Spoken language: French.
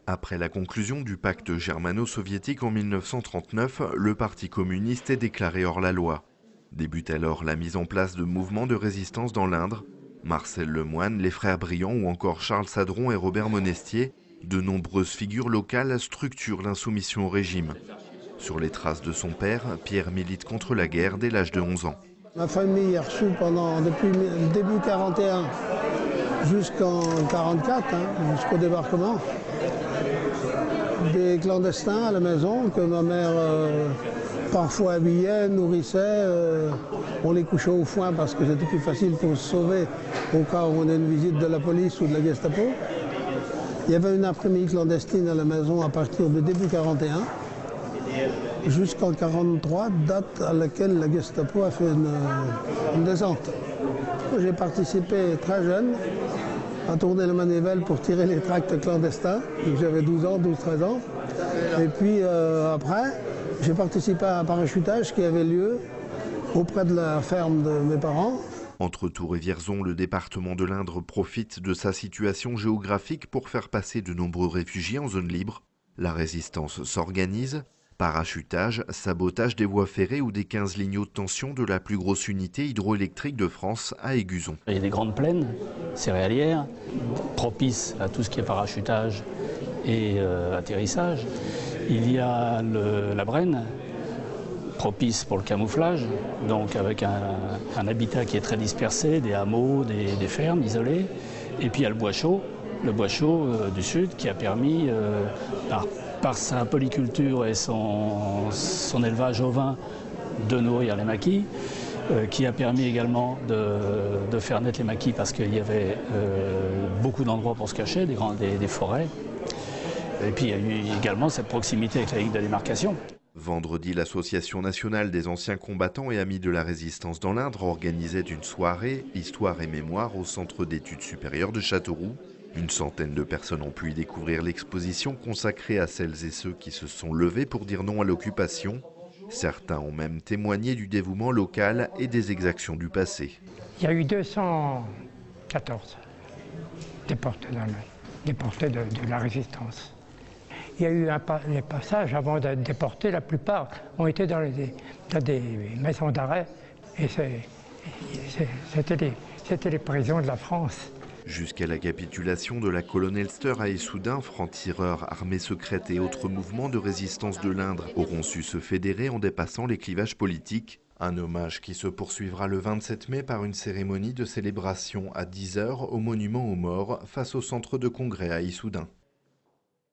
Après la conclusion du pacte germano-soviétique en 1939, le Parti communiste est déclaré hors la loi. Débute alors la mise en place de mouvements de résistance dans l'Indre. Marcel Lemoine, les frères Briand ou encore Charles Sadron et Robert Monestier, de nombreuses figures locales structurent l'insoumission au régime. Sur les traces de son père, Pierre milite contre la guerre dès l'âge de 11 ans. Ma famille a reçu depuis le début 41 jusqu'en 44, jusqu'au débarquement, des clandestins à la maison que ma mère parfois habillait, nourrissait. On les couchait au foin parce que c'était plus facile pour se sauver au cas où on a une visite de la police ou de la Gestapo. Il y avait une après-midi clandestine à la maison à partir de début 41 jusqu'en 43, date à laquelle la Gestapo a fait une descente. J'ai participé très jeune à tourner la manivelle pour tirer les tracts clandestins. J'avais 12 ans, 12-13 ans. Et puis après, j'ai participé à un parachutage qui avait lieu auprès de la ferme de mes parents. Entre Tours et Vierzon, le département de l'Indre profite de sa situation géographique pour faire passer de nombreux réfugiés en zone libre. La résistance s'organise. Parachutage, sabotage des voies ferrées ou des 15 lignes haute tension de la plus grosse unité hydroélectrique de France à Aiguzon. Il y a des grandes plaines céréalières propices à tout ce qui est parachutage et atterrissage. Il y a la Brenne, propice pour le camouflage, donc avec un habitat qui est très dispersé, des hameaux, des fermes isolées. Et puis il y a le bois chaud du sud qui a permis, par sa polyculture et son élevage ovin, de nourrir les maquis, qui a permis également de faire naître les maquis parce qu'il y avait beaucoup d'endroits pour se cacher, des forêts. Et puis il y a eu également cette proximité avec la ligne de démarcation. Vendredi, l'Association nationale des anciens combattants et amis de la résistance dans l'Indre organisait une soirée Histoire et mémoire au Centre d'études supérieures de Châteauroux. Une centaine de personnes ont pu y découvrir l'exposition consacrée à celles et ceux qui se sont levés pour dire non à l'occupation. Certains ont même témoigné du dévouement local et des exactions du passé. Il y a eu 214 déportés dans l'Indre, déportés de la résistance. Il y a eu les passages avant d'être déportés, la plupart ont été dans des maisons d'arrêt et c'était les prisons de la France. Jusqu'à la capitulation de la colonne Elster à Issoudun, francs-tireurs, armées secrètes et autres mouvements de résistance de l'Indre auront su se fédérer en dépassant les clivages politiques. Un hommage qui se poursuivra le 27 mai par une cérémonie de célébration à 10 h au monument aux morts face au centre de congrès à Issoudun.